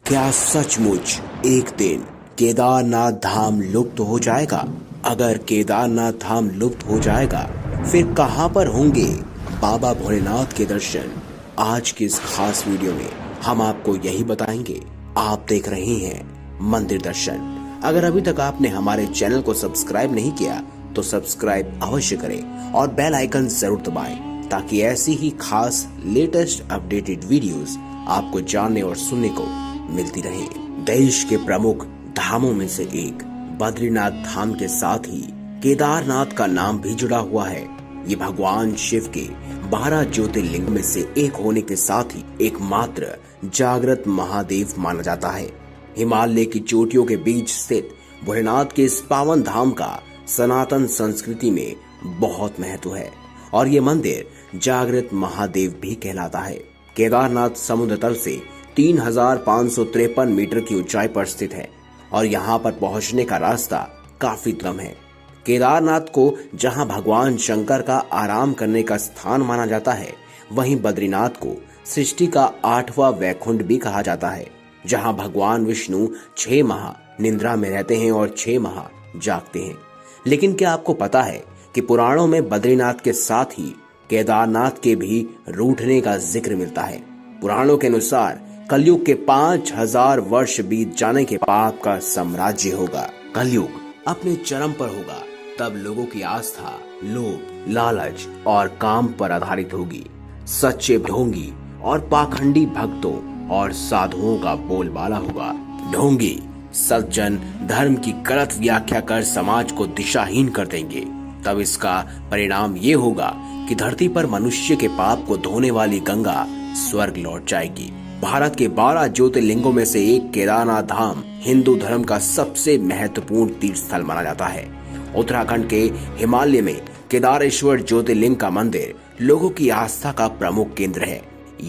क्या सचमुच एक दिन केदारनाथ धाम लुप्त हो जाएगा? अगर केदारनाथ धाम लुप्त हो जाएगा, फिर कहां पर होंगे बाबा भोलेनाथ के दर्शन? आज की इस खास वीडियो में हम आपको यही बताएंगे। आप देख रहे हैं मंदिर दर्शन। अगर अभी तक आपने हमारे चैनल को सब्सक्राइब नहीं किया तो सब्सक्राइब अवश्य करें और बेल आइकन जरूर दबाएं, ताकि ऐसी ही खास लेटेस्ट अपडेटेड वीडियोस आपको जानने और सुनने को मिलती रहे। देश के प्रमुख धामों में से एक बद्रीनाथ धाम के साथ ही केदारनाथ का नाम भी जुड़ा हुआ है। ये भगवान शिव के 12 ज्योतिर्लिंग में से एक होने के साथ ही एकमात्र जागृत महादेव माना जाता है। हिमालय की चोटियों के बीच स्थित भोलेनाथ के इस पावन धाम का सनातन संस्कृति में बहुत महत्व है और ये मंदिर जागृत महादेव भी कहलाता है। केदारनाथ समुद्र तल से 3553 मीटर की ऊंचाई पर स्थित है और यहाँ पर पहुंचने का रास्ता काफी दुर्गम है। केदारनाथ को जहाँ भगवान शंकर का आराम करने का स्थान माना जाता है, वहीं बद्रीनाथ को सृष्टि का 8वां वैकुंठ भी कहा जाता है, जहाँ भगवान विष्णु 6 माह निद्रा में रहते हैं और 6 माह जागते हैं। लेकिन क्या आपको पता है कि पुराणों में बद्रीनाथ के साथ ही केदारनाथ के भी रूठने का जिक्र मिलता है। पुराणों के अनुसार कलयुग के 5000 वर्ष बीत जाने के पाप का साम्राज्य होगा। कलयुग अपने चरम पर होगा, तब लोगों की आस्था लोभ, लालच और काम पर आधारित होगी। सच्चे ढोंगी और पाखंडी भक्तों और साधुओं का बोलबाला होगा। ढोंगी सज्जन धर्म की गलत व्याख्या कर समाज को दिशाहीन कर देंगे। तब इसका परिणाम ये होगा कि धरती पर मनुष्य के पाप को धोने वाली गंगा स्वर्ग लौट जाएगी। भारत के 12 ज्योतिर्लिंगों में से एक केदारनाथ धाम हिंदू धर्म का सबसे महत्वपूर्ण तीर्थ स्थल माना जाता है। उत्तराखंड के हिमालय में केदारेश्वर ज्योतिर्लिंग का मंदिर लोगों की आस्था का प्रमुख केंद्र है।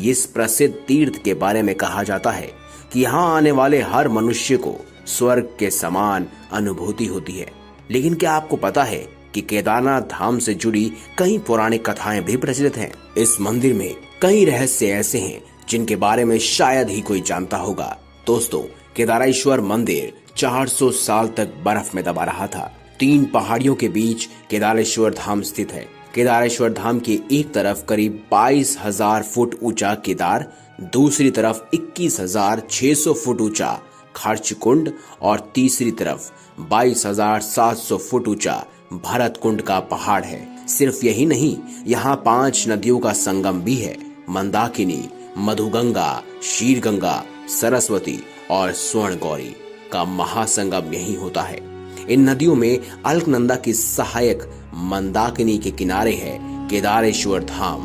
इस प्रसिद्ध तीर्थ के बारे में कहा जाता है कि यहाँ आने वाले हर मनुष्य को स्वर्ग के समान अनुभूति होती है। लेकिन क्या आपको पता है कि केदारनाथ धाम से जुड़ी कई पौराणिक कथाएं भी प्रचलित हैं। इस मंदिर में कई रहस्य ऐसे हैं जिनके बारे में शायद ही कोई जानता होगा। दोस्तों, केदारेश्वर मंदिर 400 साल तक बर्फ में दबा रहा था। 3 पहाड़ियों के बीच केदारेश्वर धाम स्थित है। केदारेश्वर धाम की एक तरफ करीब 22,000 फुट ऊंचा केदार, दूसरी तरफ 21,600 फुट ऊंचा खर्च कुंड और तीसरी तरफ 22,700 फुट ऊंचा भरत कुंड का पहाड़ है। सिर्फ यही नहीं, यहाँ 5 नदियों का संगम भी है। मंदाकिनी, मधुगंगा, शीरगंगा, सरस्वती और स्वर्ण गौरी का महासंगम यहीं होता है। इन नदियों में अलकनंदा की सहायक मंदाकिनी के किनारे है केदारेश्वर धाम।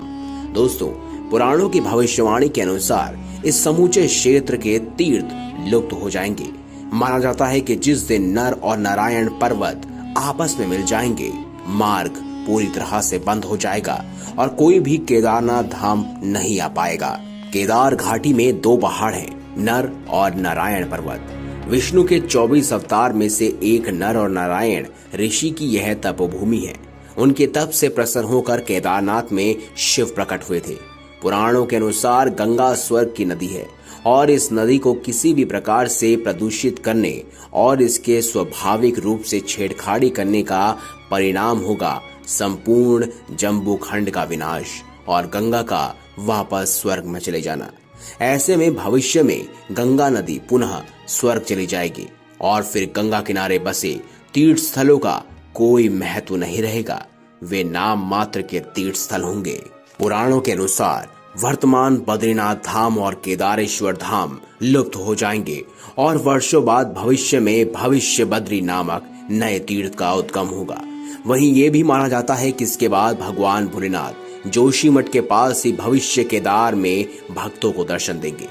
दोस्तों, पुराणों की भविष्यवाणी के अनुसार इस समूचे क्षेत्र के तीर्थ लुप्त हो जाएंगे। माना जाता है कि जिस दिन नर और नारायण पर्वत आपस में मिल जाएंगे, मार्ग पूरी तरह से बंद हो जाएगा और कोई भी केदारनाथ धाम नहीं आ पाएगा। केदार घाटी में 2 पहाड़ हैं, नर और नारायण पर्वत। विष्णु के 24 अवतार में से एक नर और नारायण ऋषि की यह तपोभूमि है। उनके तप से प्रसन्न होकर केदारनाथ में शिव प्रकट हुए थे। पुराणों के अनुसार गंगा स्वर्ग की नदी है और इस नदी को किसी भी प्रकार से प्रदूषित करने और इसके स्वाभाविक रूप से छेड़खानी करने का परिणाम होगा संपूर्ण जम्बू खंड का विनाश और गंगा का वापस स्वर्ग में चले जाना। ऐसे में भविष्य में गंगा नदी पुनः स्वर्ग चली जाएगी और फिर गंगा किनारे बसे तीर्थ स्थलों का कोई महत्व नहीं रहेगा। वे नाम मात्र के तीर्थ स्थल होंगे। पुराणों के अनुसार वर्तमान बद्रीनाथ धाम और केदारेश्वर धाम लुप्त हो जाएंगे और वर्षों बाद भविष्य में भविष्य बद्री नामक नए तीर्थ का उद्गम होगा। वहीं ये भी माना जाता है कि इसके बाद भगवान भोलेनाथ जोशीमठ के पास ही भविष्य केदार में भक्तों को दर्शन देंगे।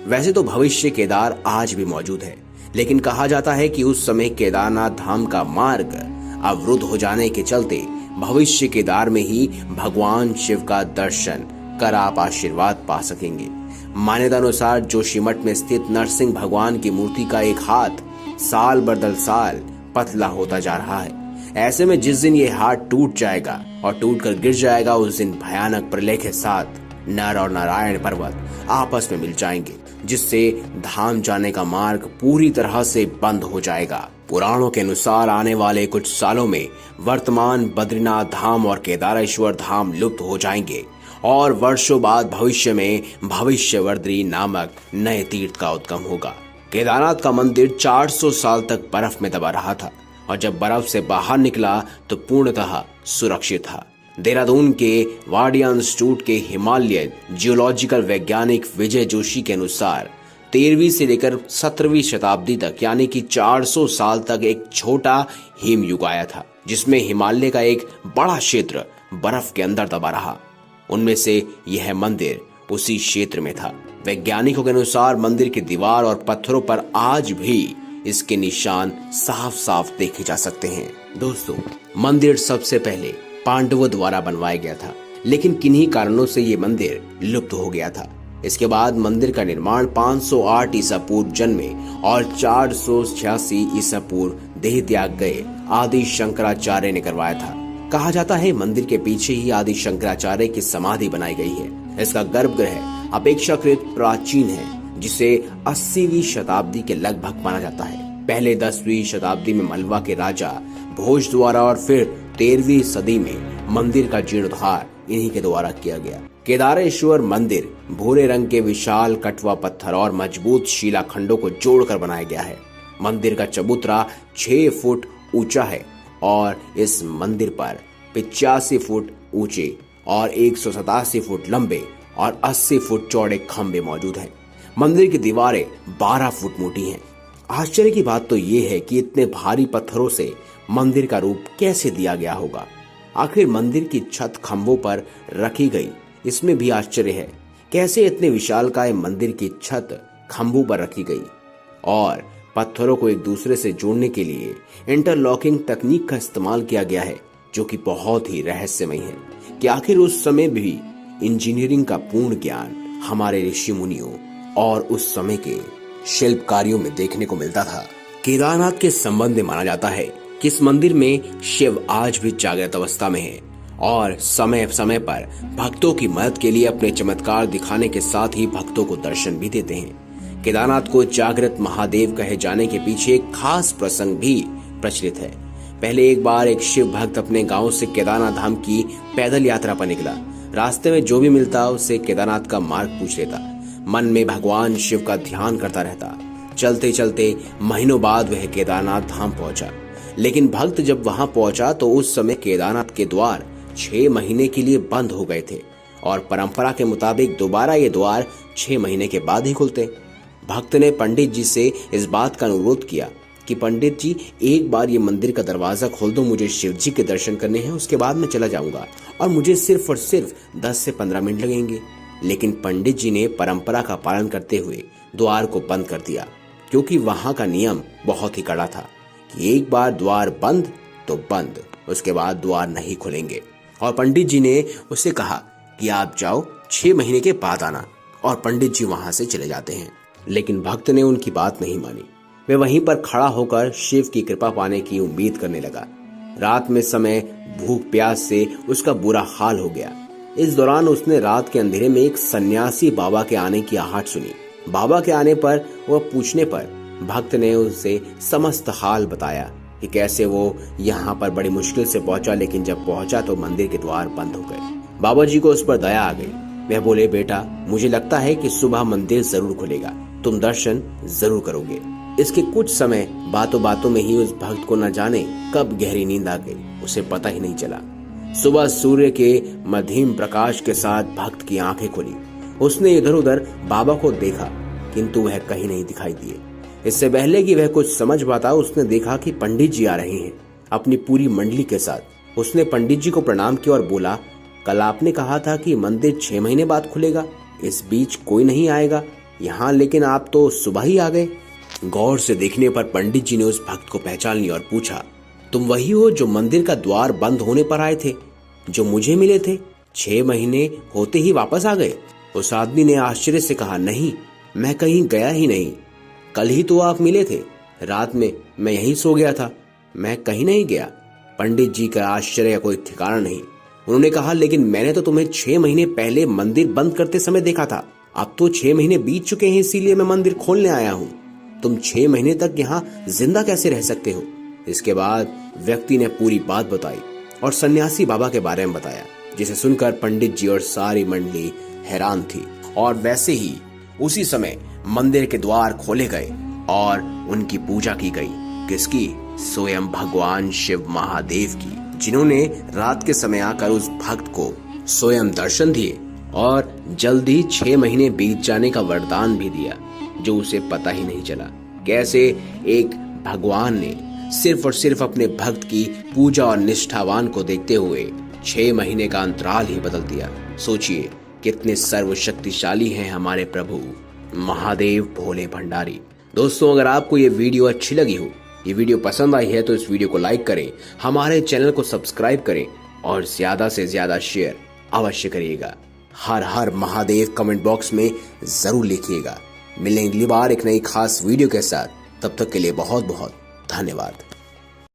वैसे तो भविष्य केदार आज भी मौजूद है, लेकिन कहा जाता है कि उस समय केदारनाथ धाम का मार्ग अवरुद्ध हो जाने के चलते भविष्य केदार में ही भगवान शिव का दर्शन कर आप आशीर्वाद पा सकेंगे। मान्यता अनुसार जोशीमठ में स्थित नरसिंह भगवान की मूर्ति का एक हाथ साल बदल साल पतला होता जा रहा है। ऐसे में जिस दिन ये हाथ टूट जाएगा और टूटकर गिर जाएगा, उस दिन भयानक प्रलय के साथ नर और नारायण पर्वत आपस में मिल जाएंगे। जिससे धाम जाने का मार्ग पूरी तरह से बंद हो जाएगा। पुराणों के अनुसार आने वाले कुछ सालों में वर्तमान बद्रीनाथ धाम और केदारेश्वर धाम लुप्त हो जाएंगे और वर्षों बाद भविष्य में भविष्यवर्धी नामक नए तीर्थ का उद्गम होगा। केदारनाथ का मंदिर 400 साल तक बर्फ में दबा रहा था और जब बर्फ से बाहर निकला तो पूर्णतः सुरक्षित था। देहरादून के वाडिया इंस्टीट्यूट के हिमालयन जियोलॉजिकल वैज्ञानिक विजय जोशी के अनुसार 13वीं से लेकर 17वीं शताब्दी तक यानी कि 400 साल तक एक छोटा हिम युग आया था, जिसमें हिमालय का एक बड़ा क्षेत्र बर्फ के अंदर दबा रहा। उनमें से यह मंदिर उसी क्षेत्र में था। वैज्ञानिकों के अनुसार मंदिर की दीवार और पत्थरों पर आज भी इसके निशान साफ साफ देखे जा सकते हैं। दोस्तों, मंदिर सबसे पहले पांडवों द्वारा बनवाया गया था, लेकिन किन्हीं कारणों से ये मंदिर लुप्त हो गया था। इसके बाद मंदिर का निर्माण 508 ईसा पूर्व जन्मे और 486 ईसा पूर्व देह त्याग गए आदि शंकराचार्य ने करवाया था। कहा जाता है मंदिर के पीछे ही आदि शंकराचार्य की समाधि बनाई गई है। इसका गर्भगृह अपेक्षाकृत प्राचीन है, जिसे 80वीं शताब्दी के लगभग माना जाता है। पहले 10वीं शताब्दी में मलवा के राजा भोज द्वारा और फिर 13वीं सदी में मंदिर का जीर्णोद्धार इन्हीं के द्वारा किया गया। केदारेश्वर मंदिर भूरे रंग के विशाल कटवा पत्थर और मजबूत शिलाखंडों को जोड़कर बनाया गया है। मंदिर का चबूतरा 6 फुट ऊंचा है और इस मंदिर पर 85 फुट ऊंचे और 187 फुट लंबे और 80 फुट चौड़े खंभे मौजूद हैं। मंदिर की दीवारें 12 फुट मोटी हैं। आश्चर्य की बात तो ये है कि इतने भारी पत्थरों से मंदिर का रूप कैसे दिया गया होगा। आखिर मंदिर की छत खंभों पर रखी गई, इसमें भी आश्चर्य है। कैसे इतने विशालकाय मंदिर की छत खंभों पर रखी गई और पत्थरों को एक दूसरे से जोड़ने के लिए इंटरलॉकिंग तकनीक का इस्तेमाल किया गया है, जो कि बहुत ही रहस्यमय है कि आखिर उस समय भी इंजीनियरिंग का पूर्ण ज्ञान हमारे ऋषि मुनियों और उस समय के शिल्पकारियों में देखने को मिलता था। केदारनाथ के संबंध में माना जाता है कि इस मंदिर में शिव आज भी जागृत अवस्था में है और समय समय पर भक्तों की मदद के लिए अपने चमत्कार दिखाने के साथ ही भक्तों को दर्शन भी देते हैं। केदारनाथ को जागृत महादेव कहे जाने के पीछे एक खास प्रसंग भी प्रचलित है। पहले एक बार एक शिव भक्त अपने गांव से केदारनाथ धाम की पैदल यात्रा पर निकला। रास्ते में जो भी मिलता उससे केदारनाथ का मार्ग पूछ लेता। मन में भगवान शिव का ध्यान करता रहता। चलते चलते महीनों बाद वह केदारनाथ धाम पहुंचा, लेकिन भक्त जब वहां पहुंचा तो उस समय केदारनाथ के द्वार 6 महीने के लिए बंद हो गए थे और परंपरा के मुताबिक दोबारा ये द्वार 6 महीने के बाद ही खुलते। भक्त ने पंडित जी से इस बात का अनुरोध किया कि पंडित जी, एक बार ये मंदिर का दरवाजा खोल दो, मुझे शिव जी के दर्शन करने हैं, उसके बाद मैं चला जाऊंगा और मुझे सिर्फ और सिर्फ 10 से 15 मिनट लगेंगे। लेकिन पंडित जी ने परंपरा का पालन करते हुए द्वार को बंद कर दिया, क्योंकि वहां का नियम बहुत ही कड़ा था कि एक बार द्वार बंद तो बंद, उसके बाद द्वार नहीं खुलेंगे। और पंडित जी ने उससे कहा कि आप जाओ, 6 महीने के बाद आना, और पंडित जी वहां से चले जाते हैं। लेकिन भक्त ने उनकी बात नहीं मानी। वे वहीं पर खड़ा होकर शिव की कृपा पाने की उम्मीद करने लगा। रात में समय भूख प्यास से उसका बुरा हाल हो गया। इस दौरान उसने रात के अंधेरे में एक सन्यासी बाबा के आने की आहट सुनी। बाबा के आने पर वह पूछने पर भक्त ने उसे समस्त हाल बताया कि कैसे वो यहाँ पर बड़ी मुश्किल से पहुंचा, लेकिन जब पहुंचा तो मंदिर के द्वार बंद हो गए। बाबा जी को उस पर दया आ गई। वह बोले, बेटा, मुझे लगता है कि सुबह मंदिर जरूर खुलेगा, तुम दर्शन जरूर करोगे। इसके कुछ समय बातों बातों में ही उस भक्त को न जाने कब गहरी नींद आ गई, उसे पता ही नहीं चला। सुबह सूर्य के मध्यम प्रकाश के साथ भक्त की आंखें खुली। उसने इधर उधर बाबा को देखा, किंतु वह कहीं नहीं दिखाई दिए। इससे पहले कि वह कुछ समझ पाता, उसने देखा कि पंडित जी आ रहे हैं अपनी पूरी मंडली के साथ। उसने पंडित जी को प्रणाम किया और बोला, कल आपने कहा था कि मंदिर 6 महीने बाद खुलेगा, इस बीच कोई नहीं आएगा यहाँ, लेकिन आप तो सुबह ही आ गए। गौर से देखने पर पंडित जी ने उस भक्त को पहचान लिया और पूछा, तुम वही हो जो मंदिर का द्वार बंद होने पर आए थे, जो मुझे मिले थे? 6 महीने होते ही वापस आ गए? उस आदमी ने आश्चर्य से कहा, नहीं, मैं कहीं गया ही नहीं, कल ही तो आप मिले थे, रात में मैं यहीं सो गया था, मैं कहीं नहीं गया। पंडित जी का आश्चर्य कोई ठिकाना नहीं। उन्होंने कहा, लेकिन मैंने तो तुम्हें 6 महीने पहले मंदिर बंद करते समय देखा था। अब तो 6 महीने बीत चुके हैं, इसीलिए मैं मंदिर खोलने आया हूँ। तुम 6 महीने तक यहाँ जिंदा कैसे रह सकते हो? इसके बाद व्यक्ति ने पूरी बात बताई और सन्यासी बाबा के बारे में बताया, जिसे सुनकर पंडित जी और सारी मंडली हैरान थी। और वैसे ही उसी समय मंदिर के द्वार खोले गए और उनकी पूजा की गई। किसकी? स्वयं भगवान शिव महादेव की, जिन्होंने रात के समय आकर उस भक्त को स्वयं दर्शन दिए और जल्दी 6 महीने बीत जाने का वरदान भी दिया, जो उसे पता ही नहीं चला। कैसे एक भगवान ने सिर्फ और सिर्फ अपने भक्त की पूजा और निष्ठावान को देखते हुए 6 महीने का अंतराल ही बदल दिया। सोचिए कितने सर्वशक्तिशाली हैं हमारे प्रभु महादेव भोले भंडारी। दोस्तों, अगर आपको ये वीडियो अच्छी लगी हो, ये वीडियो पसंद आई है, तो इस वीडियो को लाइक करें, हमारे चैनल को सब्सक्राइब करें और ज्यादा से ज्यादा शेयर अवश्य करिएगा। हर हर महादेव कमेंट बॉक्स में जरूर लिखिएगा। मिलेंगे अगली बार एक नई खास वीडियो के साथ। तब तक के लिए बहुत बहुत धन्यवाद।